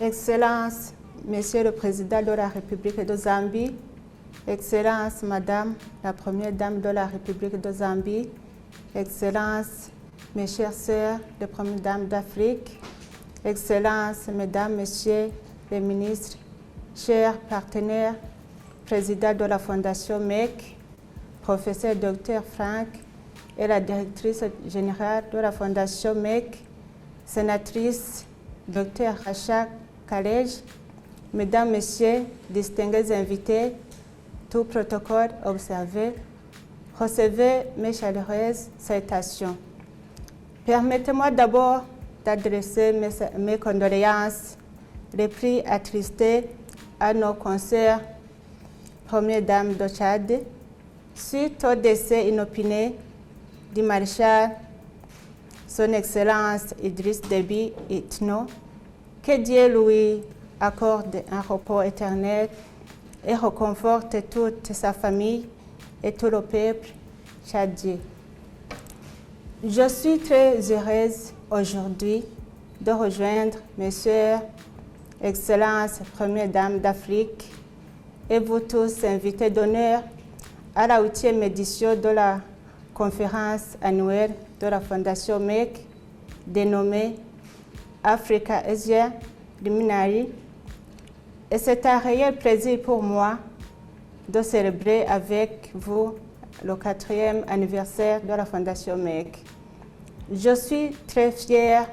Excellence, Monsieur le Président de la République de Zambie, Excellence, Madame la Première Dame de la République de Zambie, Excellence, mes chères sœurs, les Premières Dames d'Afrique, Excellence, Mesdames, Messieurs les ministres, chers partenaires, Président de la Fondation MEC, Professeur Dr Frank et la Directrice générale de la Fondation MEC, Sénatrice Dr Racha Kalej, Mesdames, Messieurs, distingués invités, tout protocole observé, recevez mes chaleureuses salutations. Permettez-moi d'abord d'adresser mes condoléances les plus attristées à nos consoeurs, Première Dame de Tchad, suite au décès inopiné du maréchal Son Excellence Idriss Déby Itno, que Dieu lui accorde un repos éternel et reconforte toute sa famille et tout le peuple tchadien. Je suis très heureuse aujourd'hui de rejoindre mes sœurs, Excellences, Première Dame d'Afrique, et vous tous invités d'honneur à la 8e édition de la conférence annuelle de la Fondation MEC, dénommée Africa Asia Luminary. Et c'est un réel plaisir pour moi de célébrer avec vous le 4e anniversaire de la Fondation MEC. Je suis très fière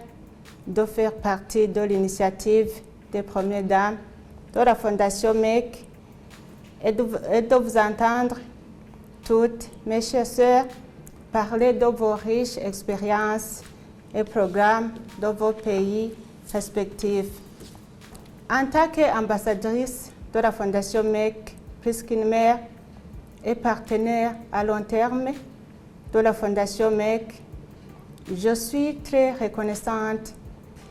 de faire partie de l'initiative des Premières Dames de la Fondation MEC et de vous entendre toutes, mes chères sœurs, parler de vos riches expériences et programmes de vos pays respectifs. En tant qu'ambassadrice de la Fondation MEC, plus qu'une mère et partenaire à long terme de la Fondation MEC, je suis très reconnaissante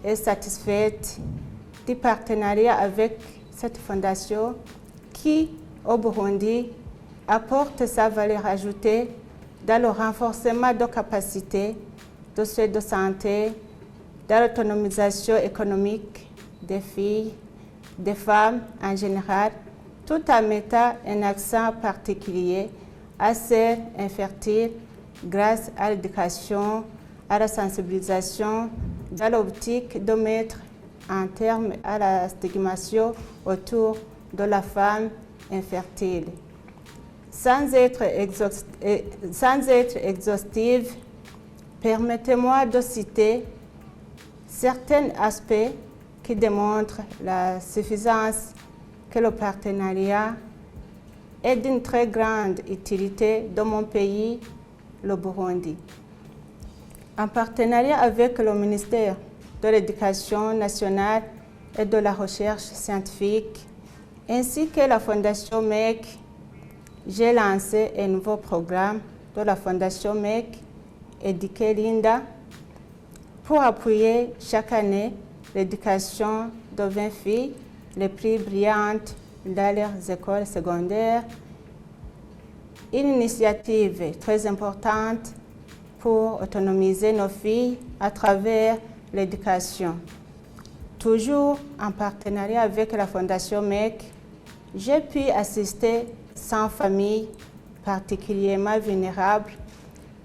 et satisfaite du partenariat avec cette fondation qui, au Burundi, apporte sa valeur ajoutée dans le renforcement de capacités de soins de santé, dans l'autonomisation économique des filles, des femmes en général, tout en mettant un accent particulier à celles infertiles grâce à l'éducation, à la sensibilisation, dans l'optique de mettre un terme à la stigmatisation autour de la femme infertile. Sans être exhaustive, permettez-moi de citer certains aspects qui démontrent la suffisance que le partenariat est d'une très grande utilité dans mon pays, le Burundi. En partenariat avec le ministère de l'Éducation nationale et de la recherche scientifique, ainsi que la Fondation MEC, j'ai lancé un nouveau programme de la Fondation MEC, Éduquer Linda, pour appuyer chaque année l'éducation de 20 filles les plus brillantes dans leurs écoles secondaires. Une initiative très importante pour autonomiser nos filles à travers l'éducation. Toujours en partenariat avec la Fondation MEC, j'ai pu assister 100 familles particulièrement vulnérables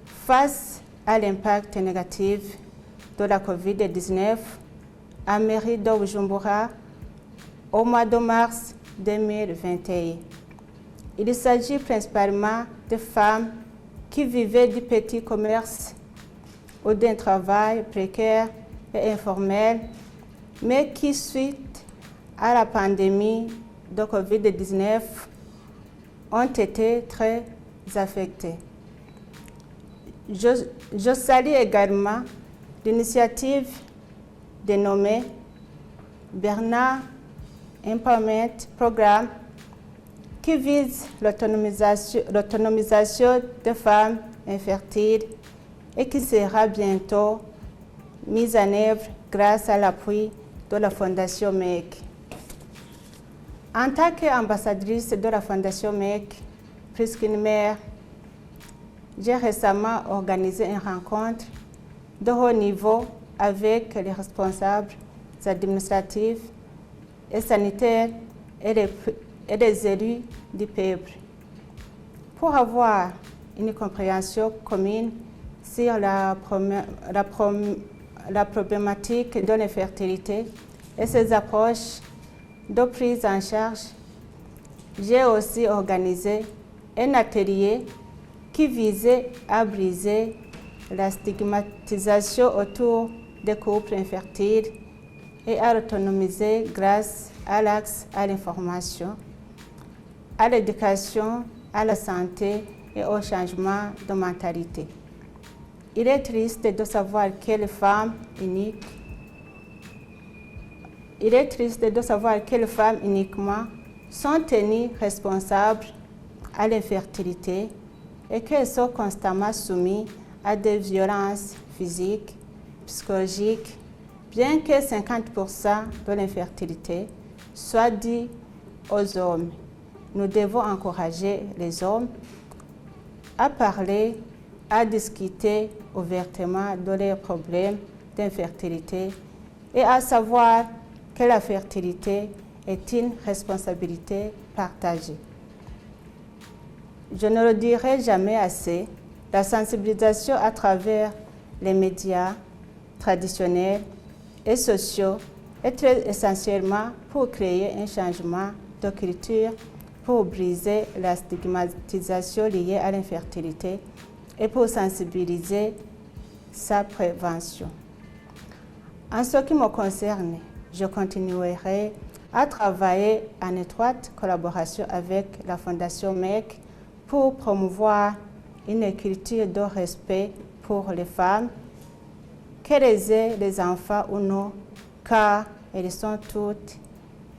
face à l'impact négatif de la COVID-19 à mairie de Bujumbura au mois de mars 2021. Il s'agit principalement de femmes qui vivaient du petit commerce ou d'un travail précaire et informel, mais qui, suite à la pandémie de COVID-19, ont été très affectées. Je salue également l'initiative dénommée Bernard Empowerment Programme qui vise l'autonomisation des femmes infertiles et qui sera bientôt mise en œuvre grâce à l'appui de la Fondation MEC. En tant qu'ambassadrice de la Fondation MEC, plus qu'une mère, j'ai récemment organisé une rencontre de haut niveau avec les responsables administratifs et sanitaire et les élus du peuple. Pour avoir une compréhension commune sur la problématique de l'infertilité et ses approches de prise en charge, j'ai aussi organisé un atelier qui visait à briser la stigmatisation autour des couples infertiles et à autonomiser grâce à l'accès à l'information, à l'éducation, à la santé et au changement de mentalité. Il est triste de savoir que les femmes uniquement sont tenues responsables à l'infertilité et qu'elles sont constamment soumises à des violences physiques, psychologiques, bien que 50% de l'infertilité soit due aux hommes. Nous devons encourager les hommes à parler, à discuter ouvertement de leurs problèmes d'infertilité et à savoir que la fertilité est une responsabilité partagée. Je ne le dirai jamais assez, la sensibilisation à travers les médias traditionnels et sociaux est très essentiellement pour créer un changement de culture, pour briser la stigmatisation liée à l'infertilité et pour sensibiliser sa prévention. En ce qui me concerne, je continuerai à travailler en étroite collaboration avec la Fondation MEC pour promouvoir une culture de respect pour les femmes, qu'elles aient des enfants ou non, car elles sont toutes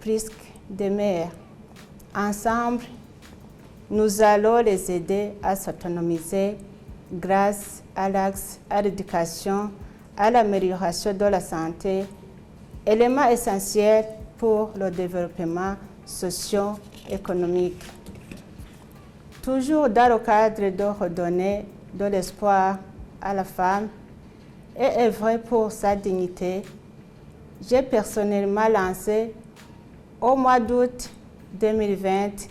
presque des mères. Ensemble, nous allons les aider à s'autonomiser grâce à l'accès à l'éducation, à l'amélioration de la santé, élément essentiel pour le développement socio-économique. Toujours dans le cadre de redonner de l'espoir à la femme et œuvrer pour sa dignité, j'ai personnellement lancé au mois d'août 2020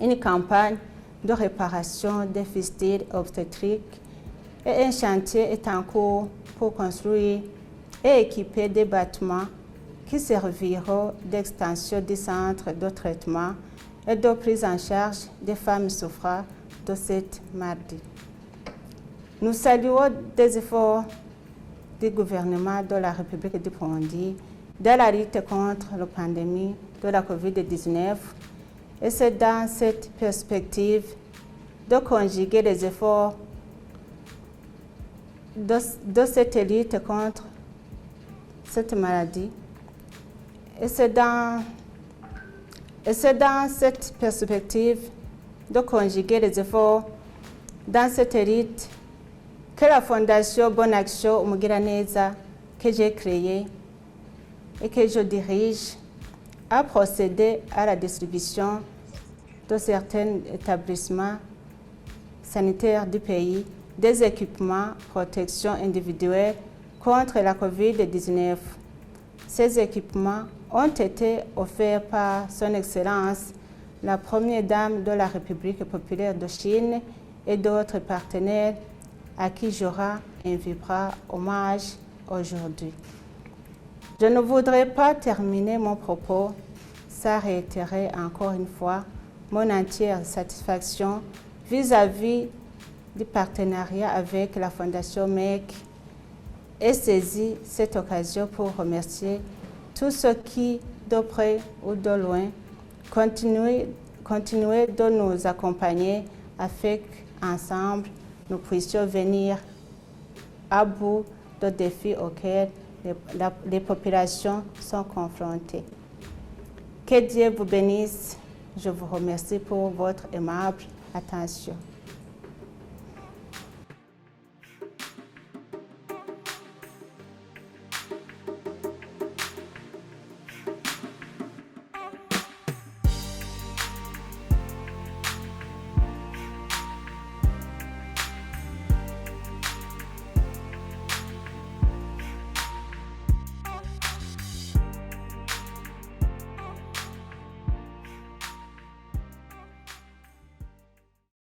une campagne de réparation des fistules obstétriques et un chantier est en cours pour construire et équiper des bâtiments qui serviront d'extension du centre de traitement et de prise en charge des femmes souffrant de cette maladie. Nous saluons des efforts du gouvernement de la République du Burundi dans la lutte contre la pandémie de la COVID-19 et c'est dans cette perspective de conjuguer les efforts de cette lutte contre cette maladie. Et c'est dans cette perspective de conjuguer les efforts dans cette lutte que la Fondation Bonne Action Umugiraneza que j'ai créée et que je dirige a procédé à la distribution de certains établissements sanitaires du pays des équipements protection individuelle contre la COVID-19. Ces équipements ont été offerts par Son Excellence, la Première Dame de la République populaire de Chine et d'autres partenaires à qui je rends un vibrant hommage aujourd'hui. Je ne voudrais pas terminer mon propos sans réitérer encore une fois mon entière satisfaction vis-à-vis du partenariat avec la Fondation MEC et saisir cette occasion pour remercier tous ceux qui, de près ou de loin, continuent de nous accompagner afin qu'ensemble, nous puissions venir à bout de défis auxquels les populations sont confrontées. Que Dieu vous bénisse. Je vous remercie pour votre aimable attention.